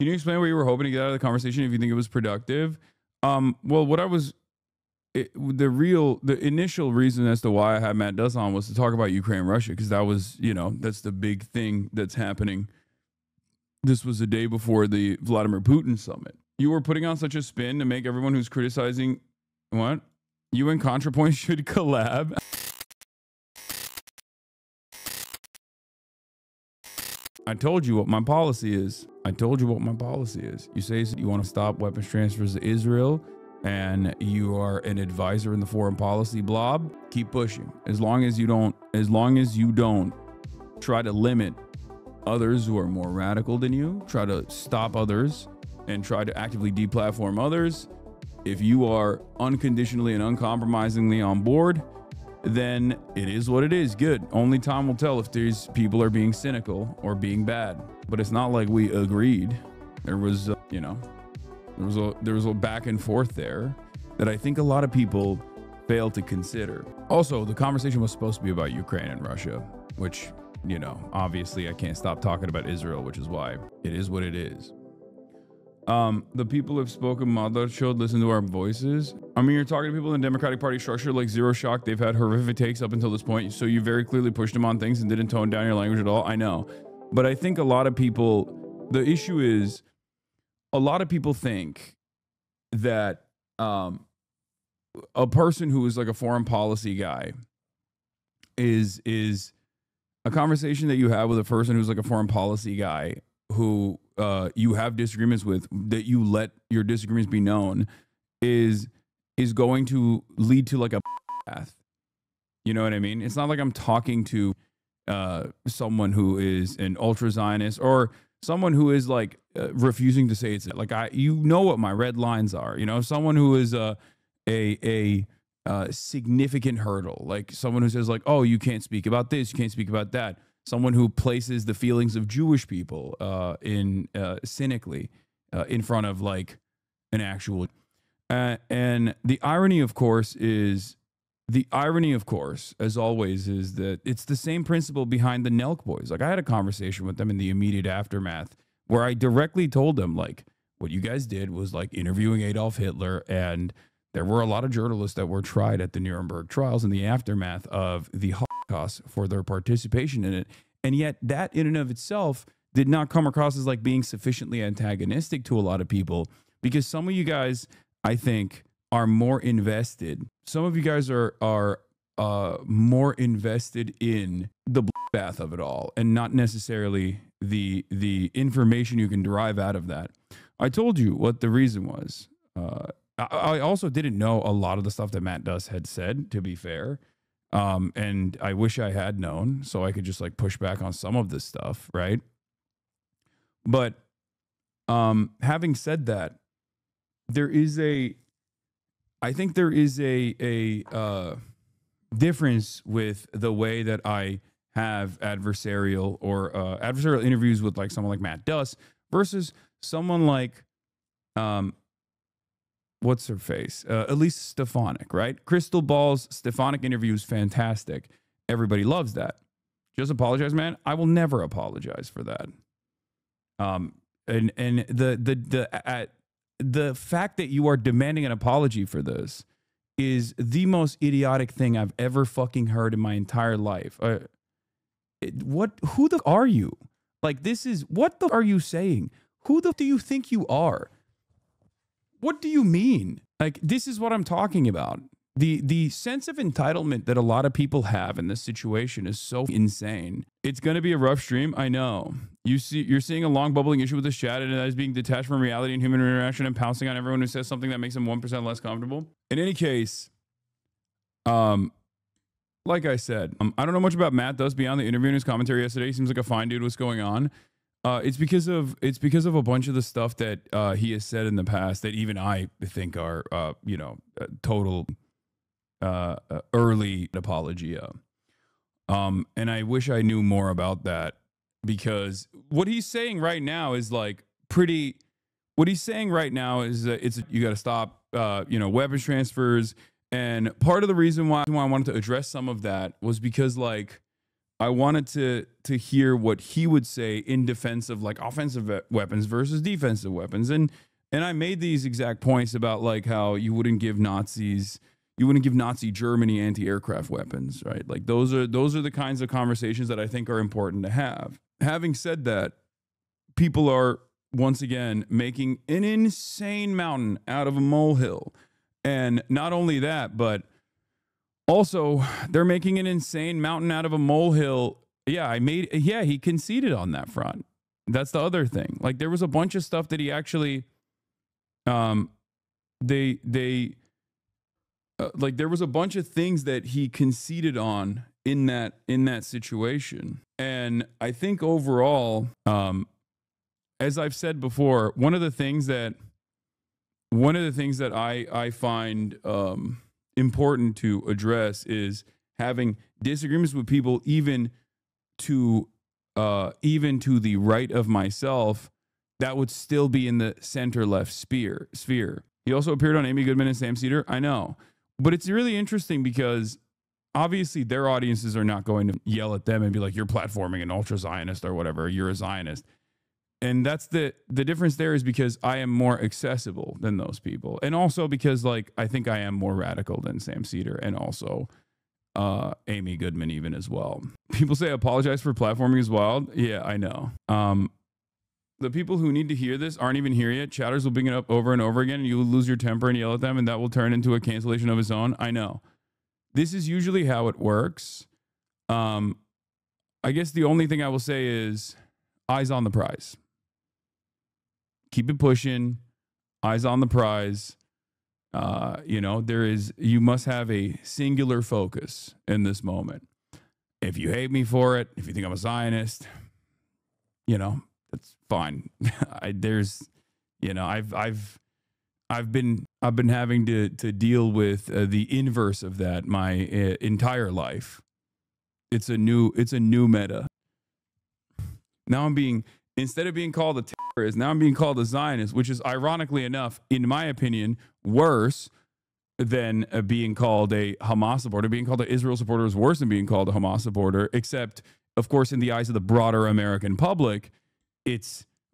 Can you explain what you were hoping to get out of the conversation if you think it was productive? Well, what I was the initial reason as to why I had Matt Duss on was to talk about Ukraine and Russia, because that was, that's the big thing that's happening. This was the day before the Vladimir Putin summit. You were putting on such a spin to make everyone who's criticizing what? You and ContraPoint should collab. I told you what my policy is. You say you want to stop weapons transfers to Israel and you are an advisor in the foreign policy blob. Keep pushing. As long as you don't try to limit others who are more radical than you, try to stop others and try to actively deplatform others. If you are unconditionally and uncompromisingly on board, then it is what it is. Good. Only time will tell if these people are being cynical or being bad. But it's not like we agreed. There was, there was a back and forth there that I think a lot of people fail to consider. Also, the conversation was supposed to be about Ukraine and Russia, which, obviously I can't stop talking about Israel, which is why it is what it is. The people have spoken. Mother should listen to our voices. I mean, you're talking to people in the Democratic Party structure, like zero shock. They've had horrific takes up until this point. So you very clearly pushed them on things and didn't tone down your language at all. I know. But I think a lot of people, the issue is a lot of people think that a person who is like a foreign policy guy is a conversation that you have with a person who's like a foreign policy guy who you have disagreements with, that you let your disagreements be known, is going to lead to like a path. You know what I mean? It's not like I'm talking to someone who is an ultra Zionist or someone who is like refusing to say it's like what my red lines are. Someone who is a significant hurdle, like someone who says like, oh, you can't speak about this, you can't speak about that. Someone who places the feelings of Jewish people cynically in front of like an actual. And the irony, of course, as always, is that it's the same principle behind the Nelk boys. Like I had a conversation with them in the immediate aftermath where I directly told them like, what you guys did was like interviewing Adolf Hitler, and there were a lot of journalists that were tried at the Nuremberg trials in the aftermath of the Holocaust for their participation in it. And yet that in and of itself did not come across as like being sufficiently antagonistic to a lot of people, because some of you guys, I think, are more invested. Some of you guys are more invested in the bloodbath of it all and not necessarily the information you can derive out of that. I told you what the reason was. I also didn't know a lot of the stuff that Matt Duss had said, to be fair. And I wish I had known so I could just like push back on some of this stuff, right? But having said that, I think there is a difference with the way that I have adversarial interviews with like someone like Matt Duss versus someone like what's her face? Elise Stefanik, right? Crystal Ball's Stefanik interview is fantastic. Everybody loves that. Just apologize, man. I will never apologize for that. And the fact that you are demanding an apology for this is the most idiotic thing I've ever fucking heard in my entire life. Who the are you? Like, what the are you saying? Who the do you think you are? What do you mean? Like, this is what I'm talking about. The sense of entitlement that a lot of people have in this situation is so insane. It's going to be a rough stream. I know. You're seeing a long bubbling issue with this chat, and that is being detached from reality and human interaction and pouncing on everyone who says something that makes them 1% less comfortable. In any case, like I said, I don't know much about Matt Duss beyond the interview and his commentary yesterday. He seems like a fine dude. What's going on? It's because of a bunch of the stuff that he has said in the past that even I think are total early apologia. And I wish I knew more about that, because what he's saying right now is like what he's saying right now is that you got to stop weapons transfers. And part of the reason why I wanted to address some of that was because like I wanted to hear what he would say in defense of like offensive weapons versus defensive weapons. And I made these exact points about like how you wouldn't give Nazi Germany anti-aircraft weapons, right? Like those are the kinds of conversations that I think are important to have. Having said that, people are once again making an insane mountain out of a molehill. And not only that, but also they're making an insane mountain out of a molehill. Yeah, he conceded on that front. That's the other thing. Like there was a bunch of stuff that he actually like there was a bunch of things that he conceded on in that situation. And I think overall, as I've said before, one of the things that I find important to address is having disagreements with people even to the right of myself that would still be in the center left sphere. He also appeared on Amy Goodman and Sam Cedar. I know. But it's really interesting because obviously their audiences are not going to yell at them and be like, you're platforming an ultra Zionist or whatever, you're a Zionist. And that's the difference there is because I am more accessible than those people. And also because like I think I am more radical than Sam Cedar and also Amy Goodman even as well. People say apologize for platforming is wild. Yeah, I know. The people who need to hear this aren't even here yet. Chatters will bring it up over and over again and you will lose your temper and yell at them and that will turn into a cancellation of its own. I know. This is usually how it works. I guess the only thing I will say is eyes on the prize. Keep it pushing. Eyes on the prize. You must have a singular focus in this moment. If you hate me for it, if you think I'm a Zionist, that's fine. I've been having to deal with the inverse of that my entire life. It's a new meta. Now instead of being called a terrorist, now I'm being called a Zionist, which is ironically enough, in my opinion, worse than being called a Hamas supporter. Being called an Israel supporter is worse than being called a Hamas supporter, except, of course, in the eyes of the broader American public,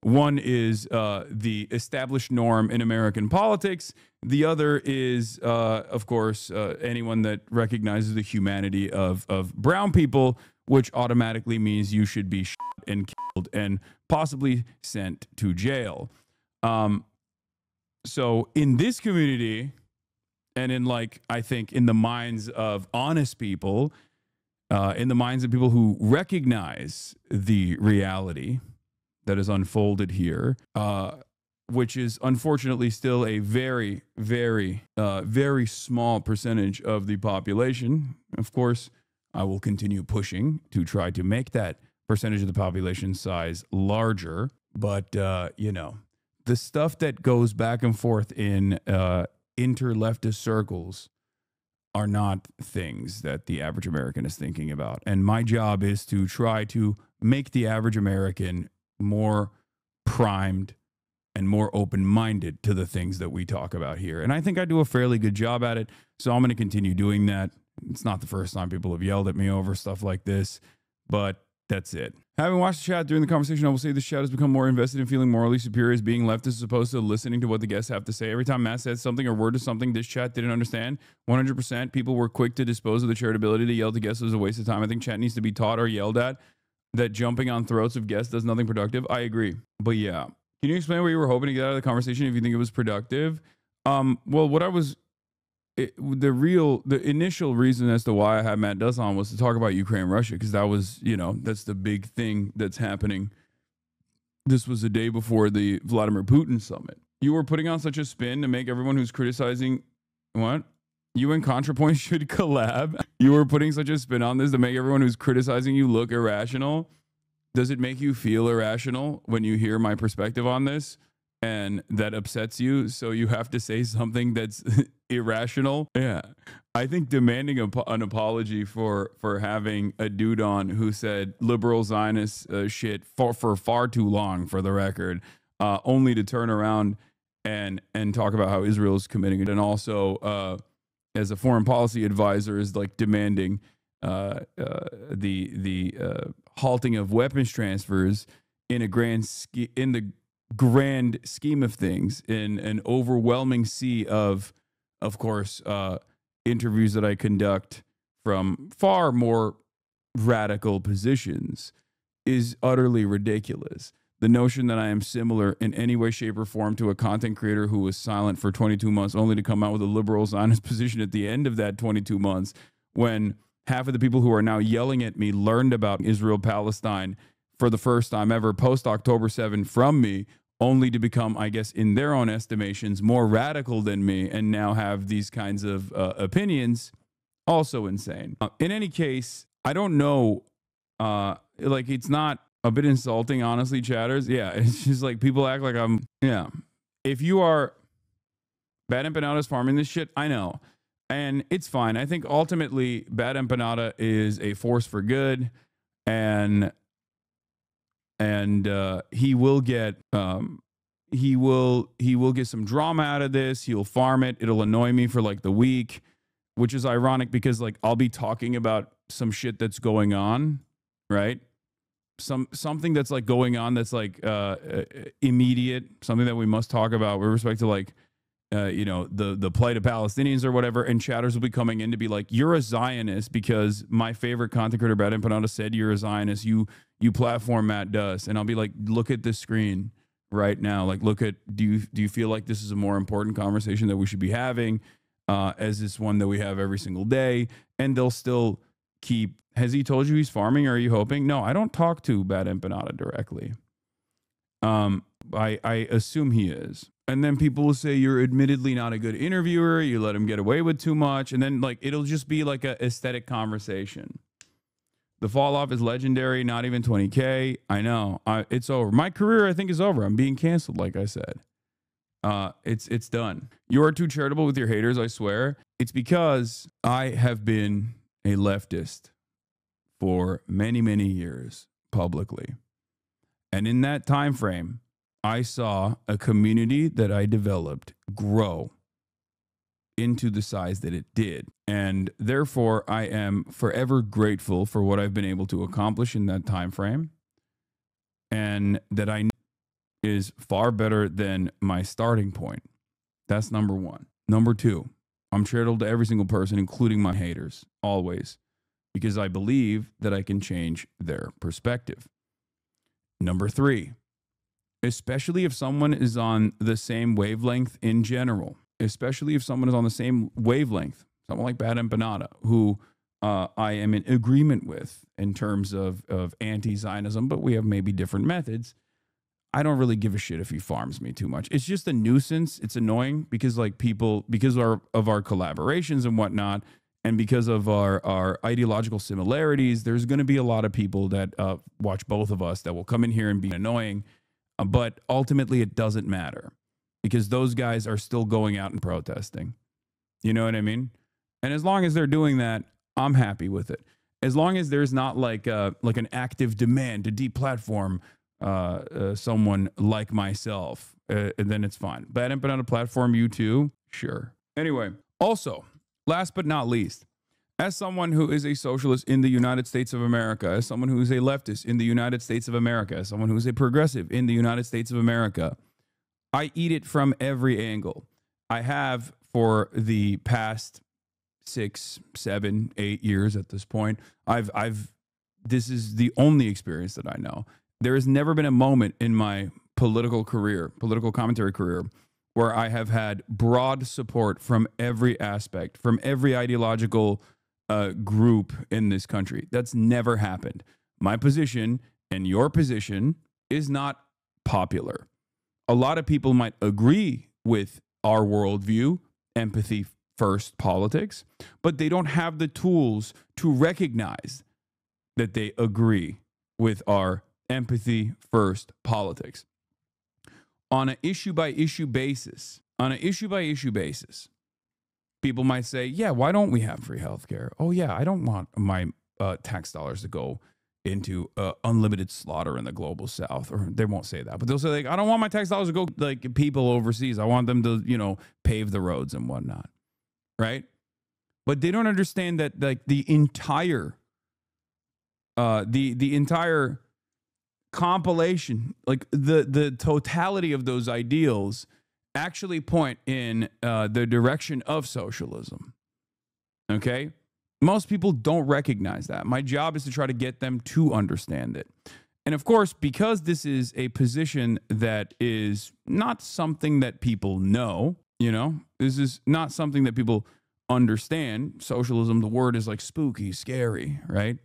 one is the established norm in American politics. The other is, of course, anyone that recognizes the humanity of brown people, which automatically means you should be shot and killed and possibly sent to jail. So in this community, and I think in the minds of honest people, in the minds of people who recognize the reality that is unfolded here, which is unfortunately still a very, very, very small percentage of the population. Of course, I will continue pushing to try to make that percentage of the population size larger. But, the stuff that goes back and forth in inter-leftist circles are not things that the average American is thinking about. And my job is to try to make the average American more primed and more open-minded to the things that we talk about here. And I think I do a fairly good job at it. So I'm going to continue doing that. It's not the first time people have yelled at me over stuff like this, but that's it. Having watched the chat during the conversation, I will say the chat has become more invested in feeling morally superior as being leftist as opposed to listening to what the guests have to say. Every time Matt said something or word to something this chat didn't understand, 100% people were quick to dispose of the charitability to yell to guests was a waste of time. I think chat needs to be taught or yelled at that jumping on throats of guests does nothing productive. I agree. But yeah. Can you explain what you were hoping to get out of the conversation if you think it was productive? Well, what I was... the initial reason as to why I had Matt Duss on was to talk about Ukraine and Russia, because that was, that's the big thing that's happening. This was the day before the Vladimir Putin summit. You were putting on such a spin to make everyone who's criticizing what? You and ContraPoint should collab. You were putting such a spin on this to make everyone who's criticizing you look irrational. Does it make you feel irrational when you hear my perspective on this? And that upsets you, so you have to say something that's irrational. Yeah, I think demanding an apology for having a dude on who said liberal Zionist shit for far too long, for the record, only to turn around and talk about how Israel is committing it, and also as a foreign policy advisor is like demanding halting of weapons transfers in the grand scheme of things, in an overwhelming sea of course, interviews that I conduct from far more radical positions, is utterly ridiculous. The notion that I am similar in any way, shape, or form to a content creator who was silent for 22 months only to come out with a liberal Zionist position at the end of that 22 months, when half of the people who are now yelling at me learned about Israel-Palestine for the first time ever post-October 7 from me, only to become, I guess, in their own estimations, more radical than me, and now have these kinds of opinions. Also insane. In any case, I don't know, like, it's not a bit insulting, honestly, chatters. Yeah, it's just like people act like I'm, yeah. If you are Bad Empanadas farming this shit, I know. And it's fine. I think ultimately Bad Empanada is a force for good, and he will get he will get some drama out of this. He'll farm it. It'll annoy me for like the week, which is ironic because like I'll be talking about some shit that's going on, right? Something that's like going on that's like immediate, something that we must talk about with respect to like the plight of Palestinians or whatever, and chatters will be coming in to be like, you're a Zionist because my favorite content creator Bad Empanada said you're a Zionist, you platform Matt Duss, and I'll be like, look at this screen right now, like look at, do you feel like this is a more important conversation that we should be having as this one that we have every single day? And they'll still keep, has he told you he's farming, or are you hoping? No, I don't talk to Bad Empanada directly. I assume he is. And then people will say you're admittedly not a good interviewer, you let him get away with too much, and then like it'll just be like a aesthetic conversation. The fall off is legendary, not even 20K. I know. It's over. My career, I think, is over. I'm being canceled, like I said. It's done. You are too charitable with your haters, I swear. It's because I have been a leftist for many, many years publicly. And in that time frame, I saw a community that I developed grow into the size that it did. And therefore, I am forever grateful for what I've been able to accomplish in that time frame. And that I know is far better than my starting point. That's number one. Number two, I'm charitable to every single person, including my haters, always, because I believe that I can change their perspective. Number three, especially if someone is on the same wavelength in general, especially if someone is on the same wavelength, someone like Bad Empanada, who I am in agreement with in terms of anti-Zionism, but we have maybe different methods. I don't really give a shit if he farms me too much. It's just a nuisance. It's annoying because like people, because of our collaborations and whatnot, and because of our ideological similarities, there's going to be a lot of people that watch both of us that will come in here and be annoying. But ultimately, it doesn't matter because those guys are still going out and protesting. You know what I mean? And as long as they're doing that, I'm happy with it. As long as there's not like an active demand to deplatform someone like myself, then it's fine. Bad Empanada platform you too? Sure. Anyway, also, last but not least, as someone who is a socialist in the United States of America, as someone who is a leftist in the United States of America, as someone who is a progressive in the United States of America, I eat it from every angle. I have for the past 6, 7, 8 years at this point. This is the only experience that I know. There has never been a moment in my political commentary career, where I have had broad support from every aspect, from every ideological group in this country. That's never happened. My position and your position is not popular. A lot of people might agree with our worldview, empathy first politics, but they don't have the tools to recognize that they agree with our empathy first politics. On an issue by issue basis, people might say, yeah, why don't we have free healthcare? Oh yeah, I don't want my tax dollars to go into unlimited slaughter in the global south. Or they won't say that, but they'll say like, I don't want my tax dollars to go like people overseas. I want them to, pave the roads and whatnot. Right? But they don't understand that like the entire compilation, like the totality of those ideals actually point in the direction of socialism. Okay? Most people don't recognize that. My job is to try to get them to understand it. And of course, because this is a position that is not something that people know, this is not something that people understand. Socialism, the word is like spooky, scary, right?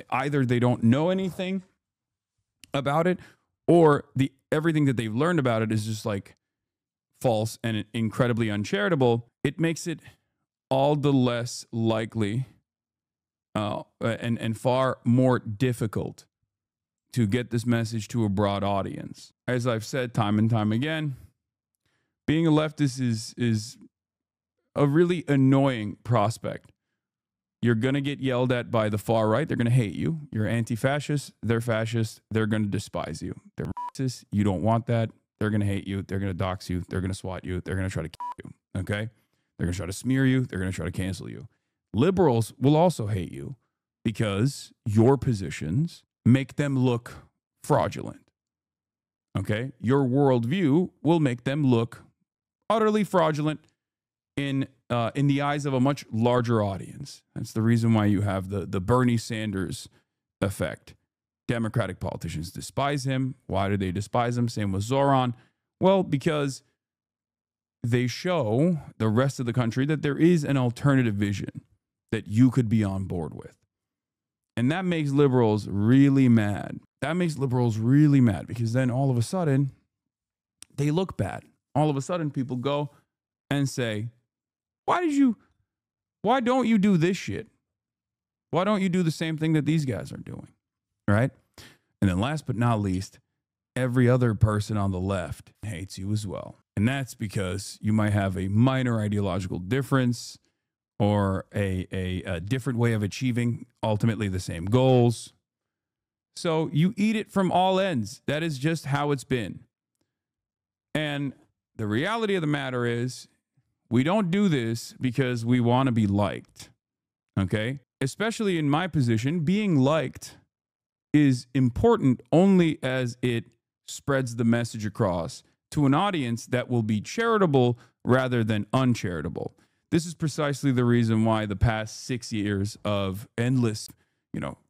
Either they don't know anything about it, or everything that they've learned about it is just like false and incredibly uncharitable. It makes it all the less likely and far more difficult to get this message to a broad audience. As I've said time and time again, being a leftist is a really annoying prospect. You're going to get yelled at by the far right. They're going to hate you. You're anti-fascist. They're fascist. They're going to despise you. They're racist. You don't want that. They're going to hate you. They're going to dox you. They're going to swat you. They're going to try to kill you. Okay? They're going to try to smear you. They're going to try to cancel you. Liberals will also hate you because your positions make them look fraudulent. Okay? Your worldview will make them look utterly fraudulent in the eyes of a much larger audience. That's the reason why you have the Bernie Sanders effect. Democratic politicians despise him. Why do they despise him? Same with Zoran. Well, because they show the rest of the country that there is an alternative vision that you could be on board with. And that makes liberals really mad. That makes liberals really mad because then all of a sudden they look bad. All of a sudden people go and say, why don't you do this shit? Why don't you do the same thing that these guys are doing? Right? And then last but not least, every other person on the left hates you as well. And that's because you might have a minor ideological difference or a different way of achieving ultimately the same goals. So you eat it from all ends. That is just how it's been. And the reality of the matter is, we don't do this because we want to be liked, okay? Especially in my position, being liked is important only as it spreads the message across to an audience that will be charitable rather than uncharitable. This is precisely the reason why the past 6 years of endless,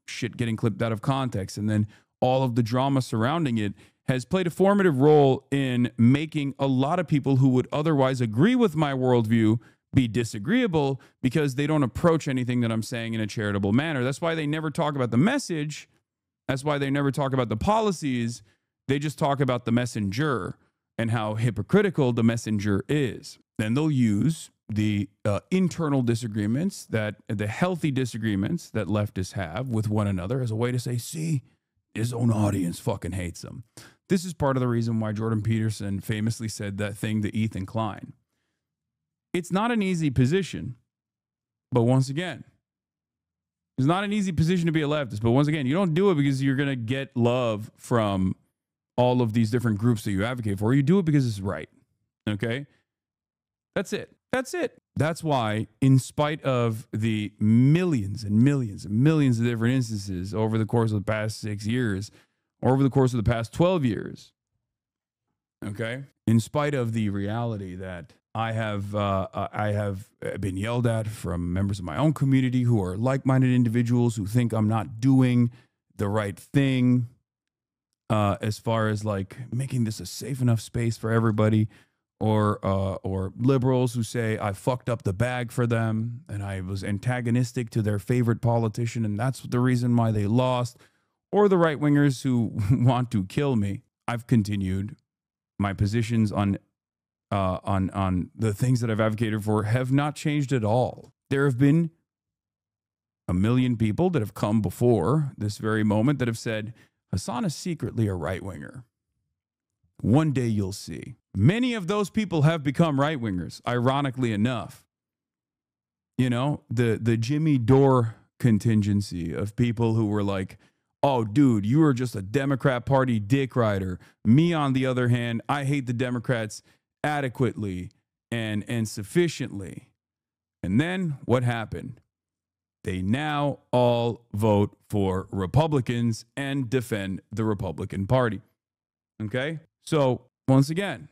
shit getting clipped out of context and then all of the drama surrounding it has played a formative role in making a lot of people who would otherwise agree with my worldview be disagreeable because they don't approach anything that I'm saying in a charitable manner. That's why they never talk about the message. That's why they never talk about the policies. They just talk about the messenger and how hypocritical the messenger is. Then they'll use the internal disagreements, the healthy disagreements that leftists have with one another as a way to say, see, his own audience fucking hates him. This is part of the reason why Jordan Peterson famously said that thing to Ethan Klein. It's not an easy position, but once again, it's not an easy position to be a leftist, but once again, you don't do it because you're going to get love from all of these different groups that you advocate for. You do it because it's right, okay? That's it. That's it. That's why, in spite of the millions and millions and millions of different instances over the course of the past 6 years, or over the course of the past 12 years, okay, in spite of the reality that I have been yelled at from members of my own community who are like-minded individuals who think I'm not doing the right thing as far as like making this a safe enough space for everybody, or liberals who say I fucked up the bag for them and I was antagonistic to their favorite politician and that's the reason why they lost, or the right-wingers who want to kill me. I've continued. My positions on the things that I've advocated for have not changed at all. There have been a million people that have come before this very moment that have said, Hasan is secretly a right-winger. One day you'll see. Many of those people have become right-wingers, ironically enough. The Jimmy Dore contingency of people who were like, oh, dude, you are just a Democrat Party dick rider. Me, on the other hand, I hate the Democrats adequately and sufficiently. And then what happened? They now all vote for Republicans and defend the Republican Party. Okay? So, once again,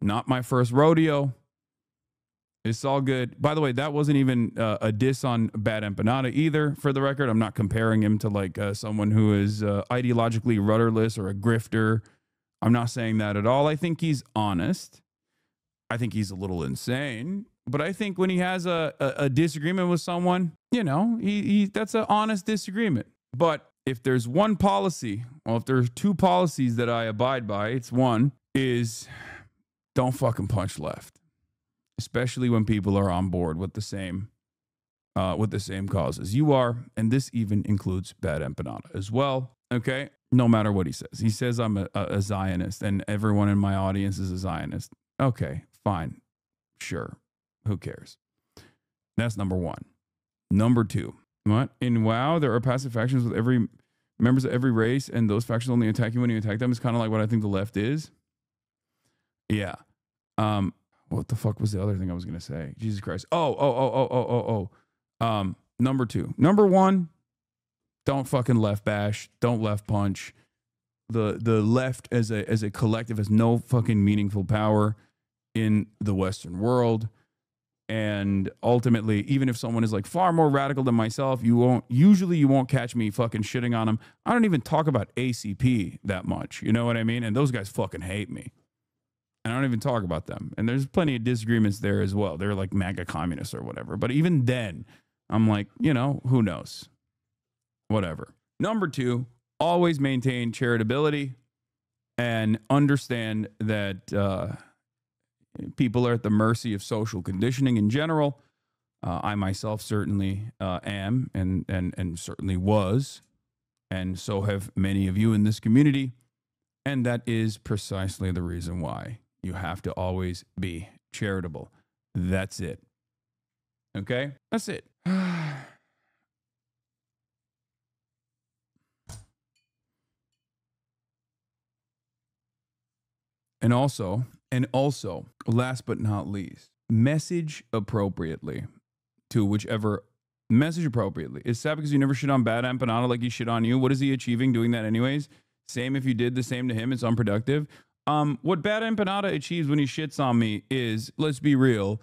not my first rodeo. It's all good. By the way, that wasn't even a diss on Bad Empanada either, for the record. I'm not comparing him to like someone who is ideologically rudderless or a grifter. I'm not saying that at all. I think he's honest. I think he's a little insane. But I think when he has a disagreement with someone, you know, that's an honest disagreement. But if there's one policy, well, if there's two policies that I abide by, it's one is don't fucking punch left, especially when people are on board with the same causes you are. And this even includes Bad Empanada as well. Okay. No matter what he says. He says I'm a Zionist and everyone in my audience is a Zionist. Okay, fine. Sure. Who cares? That's number one. Number two, what? In WoW, there are passive factions with every members of every race, and those factions only attack you when you attack them. It's kind of like what I think the left is. Yeah. What the fuck was the other thing I was gonna say? Jesus Christ. Number two. Number one, don't fucking left bash. Don't left punch. The left as a collective has no fucking meaningful power in the Western world. And ultimately, even if someone is like far more radical than myself, you won't catch me fucking shitting on them. I don't even talk about ACP that much. You know what I mean? And those guys fucking hate me. And I don't even talk about them. And there's plenty of disagreements there as well. They're like MAGA communists or whatever. But even then, I'm like, you know, who knows? Whatever. Number two, always maintain charitability and understand that people are at the mercy of social conditioning in general. I myself certainly am and certainly was. And so have many of you in this community. And that is precisely the reason why you have to always be charitable. That's it. Okay? That's it. And also, last but not least, message appropriately to whichever message appropriately. It's sad because you never shit on Bad Empanada like he shit on you. What is he achieving doing that anyways? Same if you did the same to him, it's unproductive. What Bad Empanada achieves when he shits on me is, let's be real,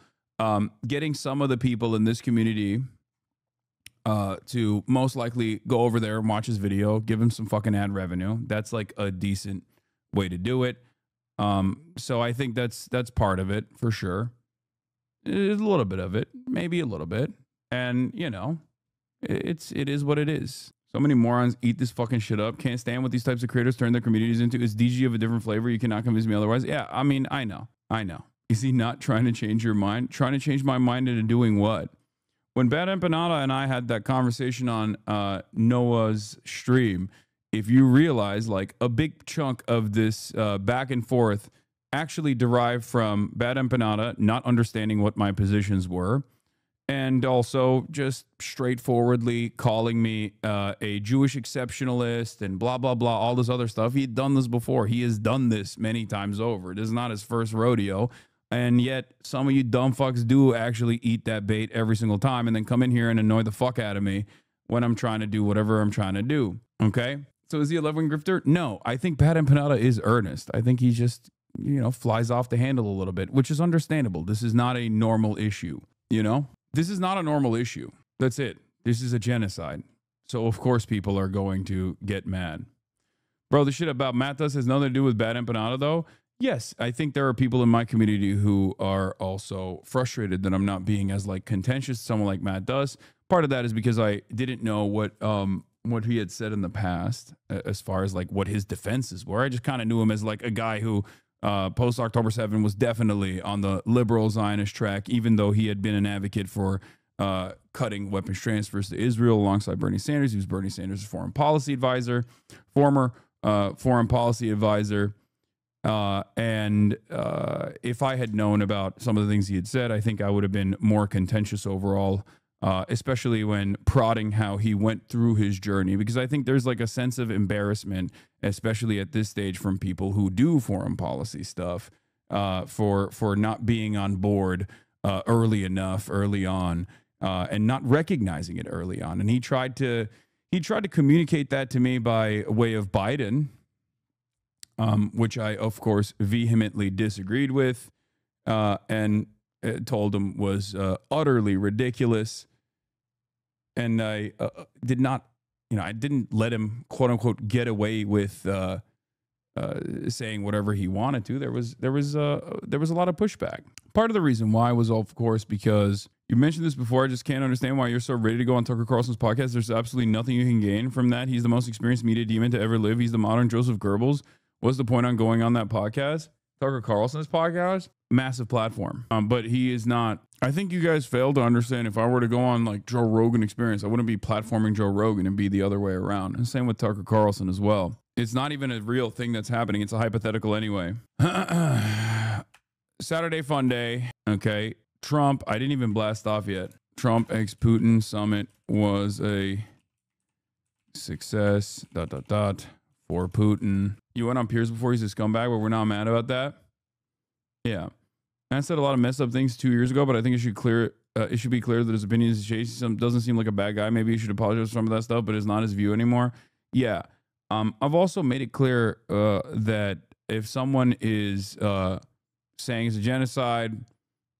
getting some of the people in this community to most likely go over there and watch his video, give him some fucking ad revenue. That's like a decent way to do it. So I think that's part of it for sure. It's a little bit of it, maybe a little bit. And you know, it is what it is. So many morons eat this fucking shit up. Can't stand what these types of creators turn their communities into. Is DG of a different flavor? You cannot convince me otherwise. Yeah, I mean, I know. Is he not trying to change your mind? Trying to change my mind into doing what? When Bad Empanada and I had that conversation on Noah's stream, if you realize, like, a big chunk of this back and forth actually derived from Bad Empanada not understanding what my positions were, and also just straightforwardly calling me a Jewish exceptionalist and blah, blah, blah, all this other stuff. He'd done this before. He has done this many times over. This is not his first rodeo. And yet some of you dumb fucks do actually eat that bait every single time and then come in here and annoy the fuck out of me when I'm trying to do whatever I'm trying to do. Okay? So is he a left-wing grifter? No, I think Bad Empanada is earnest. I think he just, you know, flies off the handle a little bit, which is understandable. This is not a normal issue, you know? This is not a normal issue. That's it. This is a genocide. So, of course, people are going to get mad. Bro, the shit about Matt does has nothing to do with Bad Empanada, though. Yes, I think there are people in my community who are also frustrated that I'm not being as, like, contentious as someone like Matt does. Part of that is because I didn't know what he had said in the past as far as, like, what his defenses were. I just kind of knew him as, like, a guy who post October 7 was definitely on the liberal Zionist track, even though he had been an advocate for cutting weapons transfers to Israel alongside Bernie Sanders. He was Bernie Sanders' foreign policy advisor, former foreign policy advisor. And if I had known about some of the things he had said, I think I would have been more contentious overall, especially when prodding how he went through his journey, because I think there's like a sense of embarrassment, especially at this stage, from people who do foreign policy stuff, for not being on board early enough, early on, and not recognizing it early on. And he tried to communicate that to me by way of Biden, which I, of course, vehemently disagreed with, and told him was utterly ridiculous. And I did not, I didn't let him, quote unquote, get away with saying whatever he wanted to. There was a lot of pushback. Part of the reason why was, of course, because you mentioned this before. I just can't understand why you're so ready to go on Tucker Carlson's podcast. There's absolutely nothing you can gain from that. He's the most experienced media demon to ever live. He's the modern Joseph Goebbels. What's the point on going on that podcast? Tucker Carlson's podcast? Massive platform. But he is not. I think you guys fail to understand. If I were to go on like Joe Rogan Experience, I wouldn't be platforming Joe Rogan and be the other way around. And same with Tucker Carlson as well. It's not even a real thing that's happening. It's a hypothetical anyway. Saturday fun day. Okay. Trump, I didn't even blast off yet. Trump x Putin summit was a success. ... For Putin. You went on Piers before. He's a scumbag, but we're not mad about that. Yeah. I said a lot of messed up things 2 years ago, but I think it should be clear that his opinion is changed. Doesn't seem like a bad guy. Maybe he should apologize for some of that stuff, but it's not his view anymore. Yeah. I've also made it clear that if someone is saying it's a genocide,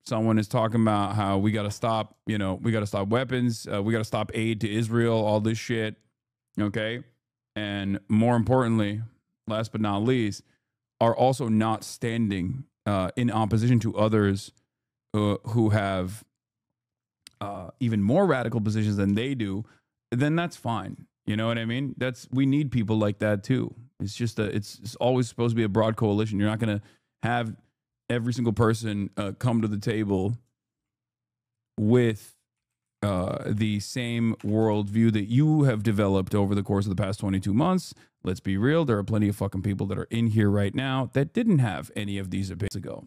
someone is talking about how we got to stop, we got to stop weapons, we got to stop aid to Israel, all this shit. Okay. And more importantly, last but not least, are also not standing in opposition to others who have even more radical positions than they do, then that's fine. You know what I mean? We need people like that too. It's just it's always supposed to be a broad coalition. You're not going to have every single person come to the table with the same worldview that you have developed over the course of the past 22 months. Let's be real. There are plenty of fucking people that are in here right now that didn't have any of these opinions ago.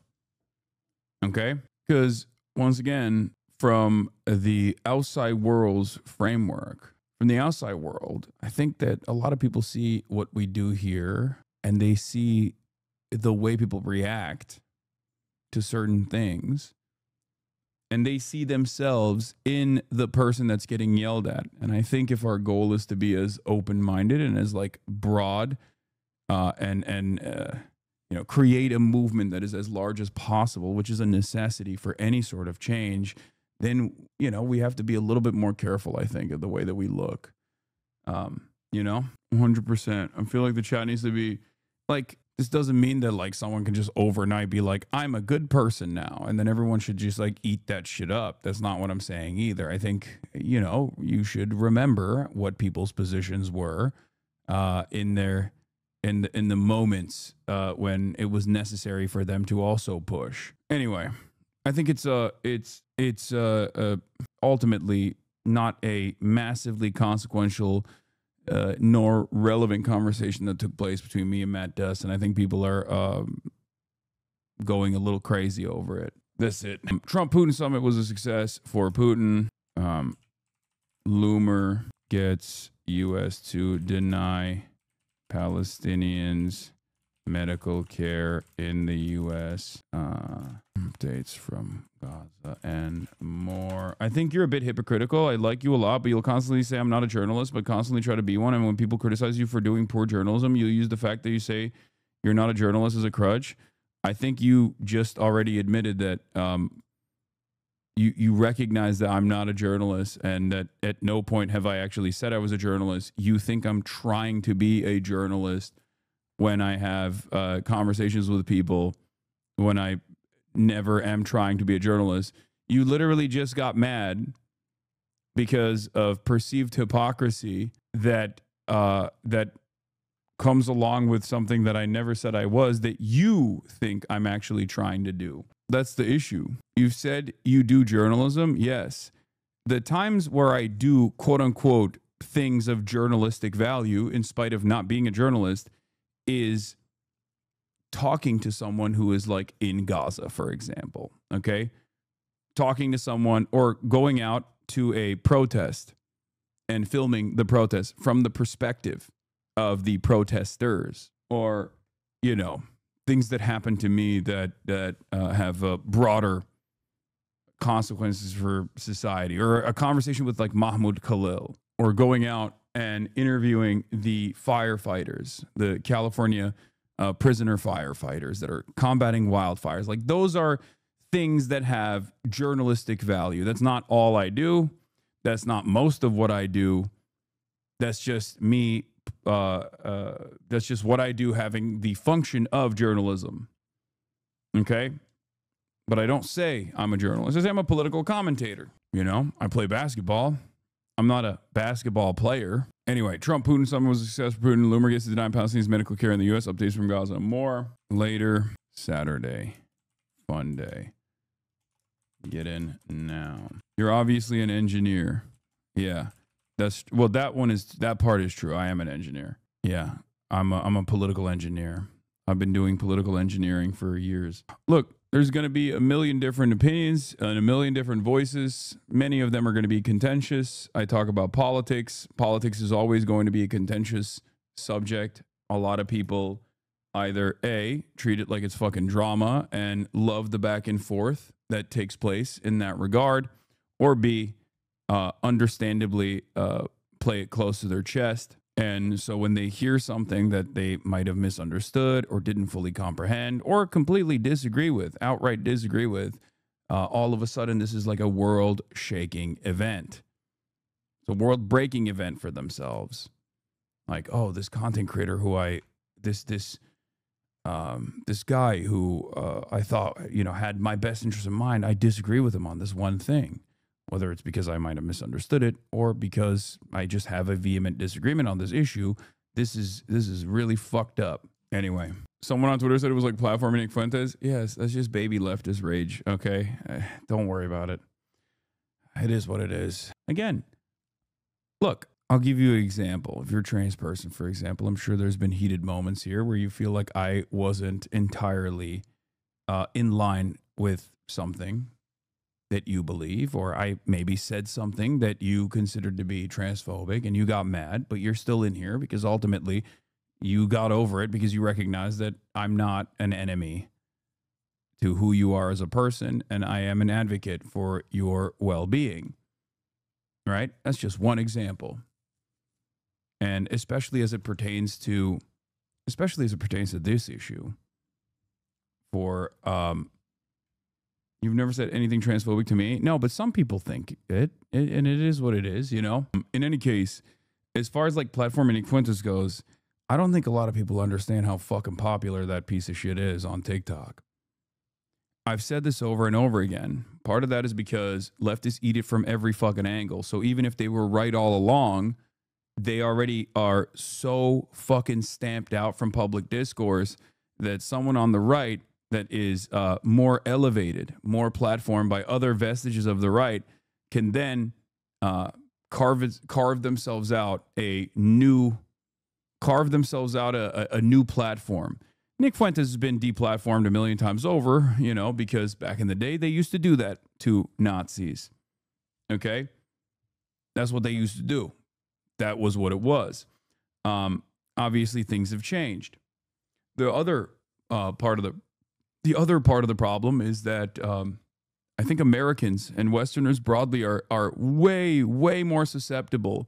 Okay? Because once again, from the outside world's framework, from the outside world, I think that a lot of people see what we do here and they see the way people react to certain things. And they see themselves in the person that's getting yelled at. And I think if our goal is to be as open-minded and as like broad and create a movement that is as large as possible, which is a necessity for any sort of change, then, we have to be a little bit more careful, I think, of the way that we look. 100%. I feel like the chat needs to be like, this doesn't mean that like someone can just overnight be like, I'm a good person now, and then everyone should just like eat that shit up. That's not what I'm saying either. I think, you should remember what people's positions were in the moments when it was necessary for them to also push. Anyway, I think it's ultimately not a massively consequential nor relevant conversation that took place between me and Matt Dust, and I think people are going a little crazy over it. That's it. Trump-Putin summit was a success for Putin. Loomer gets U.S. to deny Palestinians medical care in the U.S. Updates from Gaza and more. I think you're a bit hypocritical. I like you a lot, but you'll constantly say I'm not a journalist, but constantly try to be one. And when people criticize you for doing poor journalism, you'll use the fact that you say you're not a journalist as a crutch. I think you just already admitted that you recognize that I'm not a journalist and that at no point have I actually said I was a journalist. You think I'm trying to be a journalist when I have conversations with people, when I never am trying to be a journalist. You literally just got mad because of perceived hypocrisy that comes along with something that I never said I was, that you think I'm actually trying to do. That's the issue. You've said you do journalism. Yes. The times where I do quote unquote things of journalistic value in spite of not being a journalist is talking to someone who is like in Gaza, for example, okay? Talking to someone or going out to a protest and filming the protest from the perspective of the protesters, or, things that happen to me that have a broader consequences for society, or a conversation with like Mahmoud Khalil, or going out and interviewing the firefighters, the California prisoner firefighters that are combating wildfires. Like, those are things that have journalistic value. That's not all I do. That's not most of what I do. That's just me. That's just what I do, having the function of journalism. Okay? But I don't say I'm a journalist. I say I'm a political commentator. You know, I play basketball. I'm not a basketball player. Anyway, Trump-Putin summit was a success for Putin. Loomer gets to deny Palestinians medical care in the U.S. Updates from Gaza. More later. Saturday. Fun day. Get in now. You're obviously an engineer. Yeah. That part is true. I am an engineer. Yeah. I'm a political engineer. I've been doing political engineering for years. Look, there's going to be a million different opinions and a million different voices. Many of them are going to be contentious. I talk about politics. Politics is always going to be a contentious subject. A lot of people either A, treat it like it's fucking drama and love the back and forth that takes place in that regard, or B, understandably play it close to their chest. And so when they hear something that they might have misunderstood or didn't fully comprehend or completely disagree with, outright disagree with, all of a sudden this is like a world-shaking event. It's a world-breaking event for themselves. Like, oh, this content creator who this guy who I thought, had my best interest in mind, I disagree with him on this one thing. Whether it's because I might have misunderstood it or because I just have a vehement disagreement on this issue, this is really fucked up. Anyway, someone on Twitter said it was like platforming Nick Fuentes. Yes, that's just baby leftist rage, okay? Don't worry about it. It is what it is. Again, look, I'll give you an example. If you're a trans person, for example, I'm sure there's been heated moments here where you feel like I wasn't entirely in line with something that you believe, or I maybe said something that you considered to be transphobic and you got mad, but you're still in here because ultimately you got over it because you recognize that I'm not an enemy to who you are as a person, and I am an advocate for your well-being, right? That's just one example. And especially as it pertains to this issue, for you've never said anything transphobic to me. No, but some people think it, and it is what it is, In any case, as far as like platforming Nick Fuentes goes, I don't think a lot of people understand how fucking popular that piece of shit is on TikTok. I've said this over and over again. Part of that is because leftists eat it from every fucking angle. So even if they were right all along, they already are so fucking stamped out from public discourse that someone on the right that is more elevated, more platformed by other vestiges of the right, can then carve themselves out a new platform. Nick Fuentes has been deplatformed a million times over, because back in the day they used to do that to Nazis. Okay, that's what they used to do. That was what it was. Obviously, things have changed. The other part of the problem is that I think Americans and Westerners broadly are way more susceptible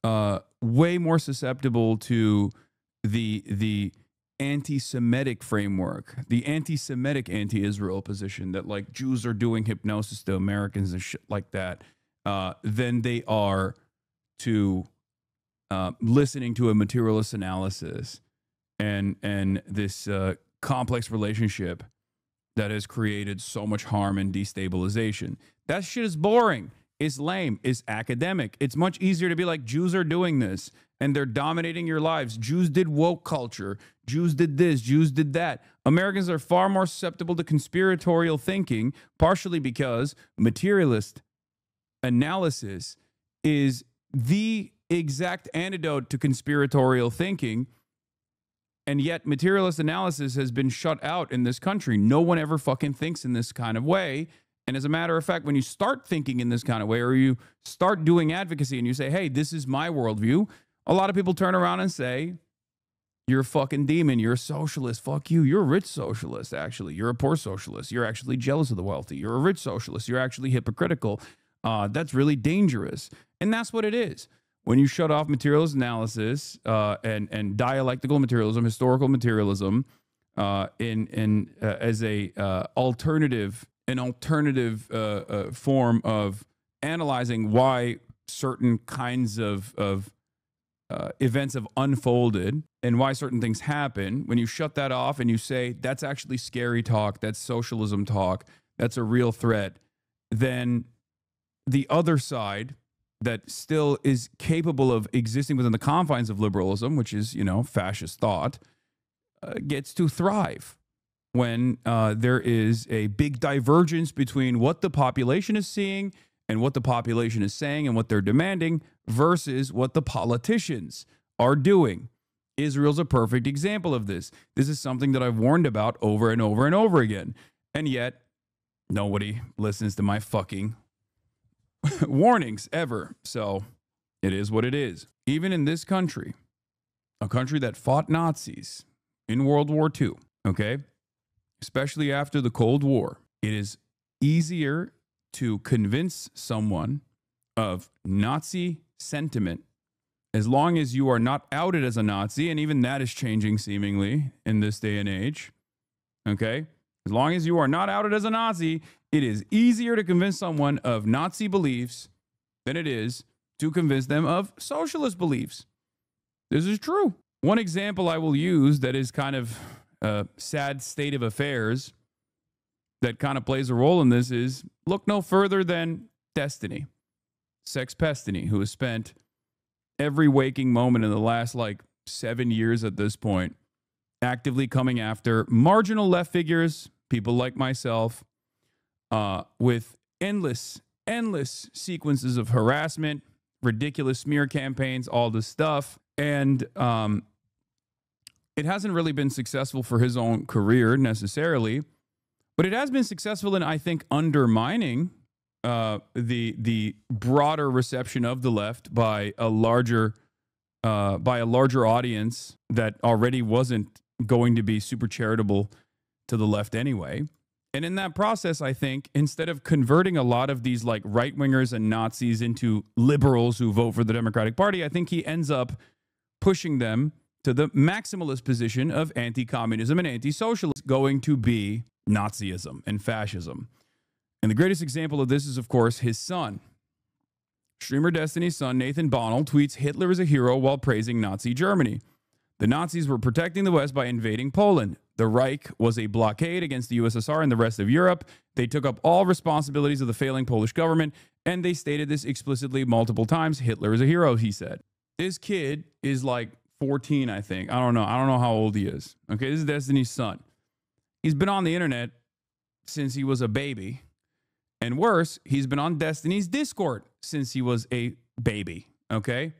to the anti-Semitic framework, the anti-Semitic anti-Israel position that like Jews are doing hypnosis to Americans and shit like that, than they are to listening to a materialist analysis and this complex relationship that has created so much harm and destabilization. That shit is boring. It's lame. It's academic. It's much easier to be like, Jews are doing this and they're dominating your lives. Jews did woke culture. Jews did this. Jews did that. Americans are far more susceptible to conspiratorial thinking, partially because materialist analysis is the exact antidote to conspiratorial thinking. And yet materialist analysis has been shut out in this country. No one ever fucking thinks in this kind of way. And as a matter of fact, when you start thinking in this kind of way, or you start doing advocacy and you say, hey, this is my worldview, a lot of people turn around and say, You're a fucking demon. You're a socialist. Fuck you. You're a rich socialist, actually. You're a poor socialist. You're actually jealous of the wealthy. You're a rich socialist. You're actually hypocritical. That's really dangerous. And that's what it is. When you shut off materialist analysis and dialectical materialism, historical materialism, as a alternative form of analyzing why certain kinds of events have unfolded and why certain things happen, when you shut that off and you say that's actually scary talk, that's socialism talk, that's a real threat, then the other side that still is capable of existing within the confines of liberalism, which is, fascist thought, gets to thrive when there is a big divergence between what the population is seeing and what the population is saying and what they're demanding versus what the politicians are doing. Israel's a perfect example of this. This is something that I've warned about over and over and over again. And yet, nobody listens to my fucking warnings ever. So it is what it is. Even in this country, a country that fought Nazis in World War II, okay, especially after the Cold War, it is easier to convince someone of Nazi sentiment as long as you are not outed as a Nazi, and even that is changing seemingly in this day and age, okay? As long as you are not outed as a Nazi, it is easier to convince someone of Nazi beliefs than it is to convince them of socialist beliefs. This is true. One example I will use that is kind of a sad state of affairs that kind of plays a role in this is look no further than Destiny, Sex Pestiny, who has spent every waking moment in the last 7 years at this point actively coming after marginal left figures, people like myself, with endless sequences of harassment, ridiculous smear campaigns, all this stuff. And it hasn't really been successful for his own career necessarily, but it has been successful in, I think, undermining the broader reception of the left by a larger audience that already wasn't going to be super charitable to the left anyway. And in that process, I think, instead of converting a lot of these right-wingers and Nazis into liberals who vote for the Democratic Party, I think he ends up pushing them to the maximalist position of anti-communism and anti-socialism, going to be Nazism and fascism. And the greatest example of this is, of course, his son. Streamer Destiny's son, Nathan Bonnell, tweets Hitler is a hero while praising Nazi Germany. The Nazis were protecting the West by invading Poland. The Reich was a blockade against the USSR and the rest of Europe. They took up all responsibilities of the failing Polish government, and they stated this explicitly multiple times. Hitler is a hero, he said. This kid is 14, I think. I don't know how old he is. Okay, this is Destiny's son. He's been on the internet since he was a baby. And worse, he's been on Destiny's Discord since he was a baby, okay?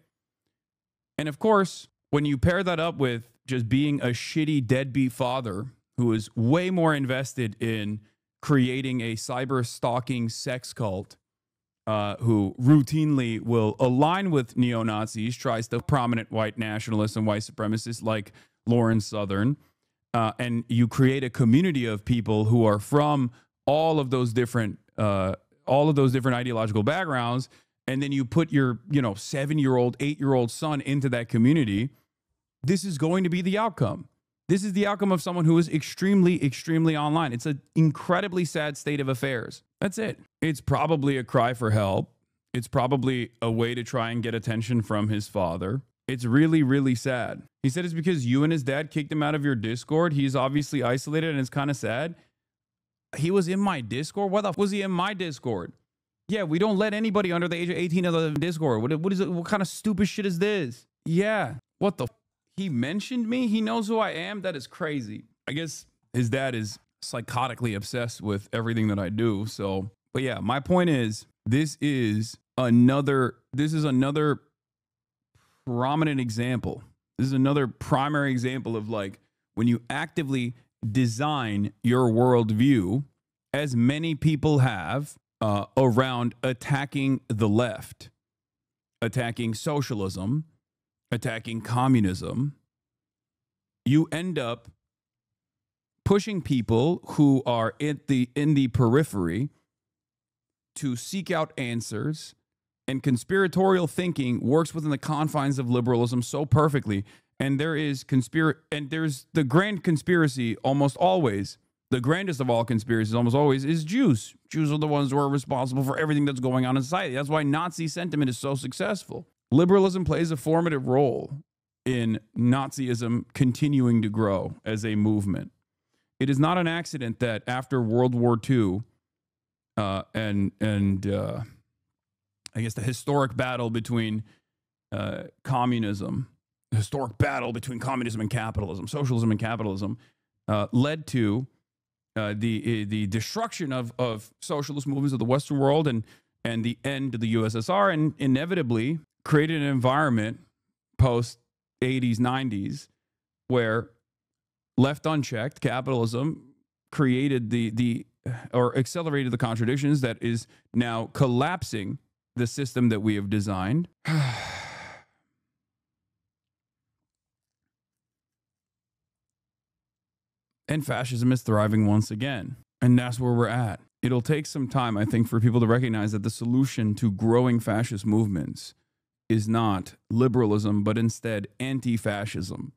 And of course, when you pair that up with just being a shitty deadbeat father who is way more invested in creating a cyber stalking sex cult, who routinely will align with neo-Nazis, tries to prominent white nationalists and white supremacists like Lauren Southern, and you create a community of people who are from all of those different ideological backgrounds, and then you put your 7-year-old, 8-year-old son into that community. This is going to be the outcome. This is the outcome of someone who is extremely, extremely online. It's an incredibly sad state of affairs. That's it. It's probably a cry for help. It's probably a way to try and get attention from his father. It's really, really sad. He said it's because you and his dad kicked him out of your Discord. He's obviously isolated and it's kind of sad. He was in my Discord? Why the f was he in my Discord? Yeah, we don't let anybody under the age of 18 in the Discord. What is it? What kind of stupid shit is this? Yeah. What the f? He mentioned me? He knows who I am? That is crazy. I guess his dad is psychotically obsessed with everything that I do. So, but yeah, my point is, this is another prominent example. This is another primary example of when you actively design your worldview, as many people have, around attacking the left, attacking socialism, attacking communism, you end up pushing people who are in the periphery to seek out answers, and conspiratorial thinking works within the confines of liberalism so perfectly. And there's the grand conspiracy almost always. The grandest of all conspiracies almost always is Jews. Jews are the ones who are responsible for everything that's going on in society. That's why Nazi sentiment is so successful. Liberalism plays a formative role in Nazism continuing to grow as a movement. It is not an accident that after World War II I guess the historic battle between communism and capitalism, socialism and capitalism, led to the destruction of socialist movements of the Western world and the end of the USSR, and inevitably created an environment post 80s, 90s, where left unchecked, capitalism created or accelerated the contradictions that is now collapsing the system that we have designed. And fascism is thriving once again. And that's where we're at. It'll take some time, I think, for people to recognize that the solution to growing fascist movements is not liberalism, but instead anti-fascism.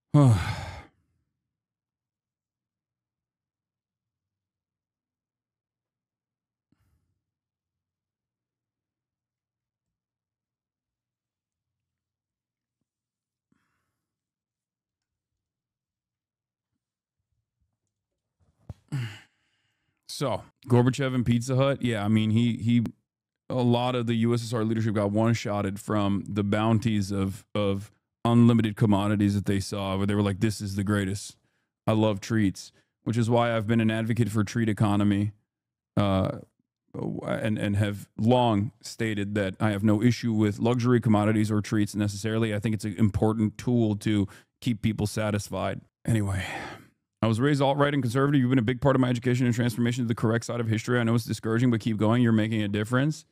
So, Gorbachev and Pizza Hut, yeah, I mean, a lot of the USSR leadership got one-shotted from the bounties of unlimited commodities that they saw, where they were like, this is the greatest. I love treats, which is why I've been an advocate for treat economy, and have long stated that I have no issue with luxury commodities or treats necessarily. I think it's an important tool to keep people satisfied. Anyway, I was raised alt-right and conservative. You've been a big part of my education and transformation to the correct side of history. I know it's discouraging, but keep going. You're making a difference.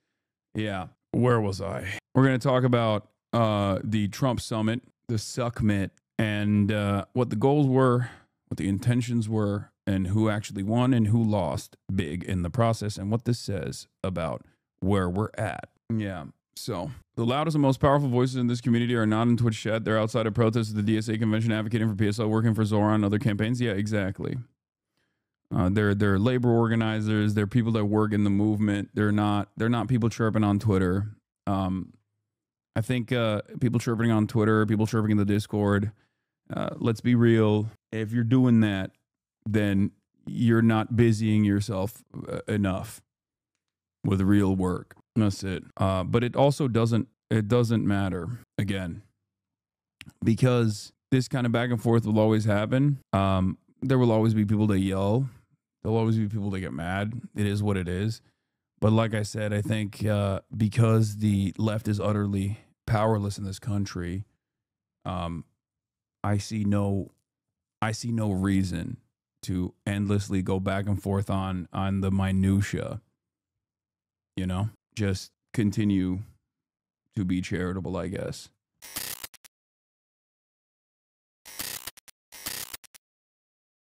Yeah. Where was I? We're going to talk about the Trump summit, the summit, and what the goals were, what the intentions were, and who actually won and who lost big in the process, and what this says about where we're at. Yeah. So the loudest and most powerful voices in this community are not in Twitch chat. They're outside of protests at the DSA convention, advocating for PSL, working for Zora and other campaigns. Yeah, exactly. They're labor organizers. They're people that work in the movement. They're not people chirping on Twitter. I think people chirping on Twitter, people chirping in the Discord. Let's be real. If you're doing that, then you're not busying yourself enough with real work. That's it. But it also doesn't matter, again, because this kind of back and forth will always happen. There will always be people that yell. There'll always be people that get mad. It is what it is. But like I said, I think because the left is utterly powerless in this country, I see no reason to endlessly go back and forth on the minutia. You know, just continue to be charitable, I guess.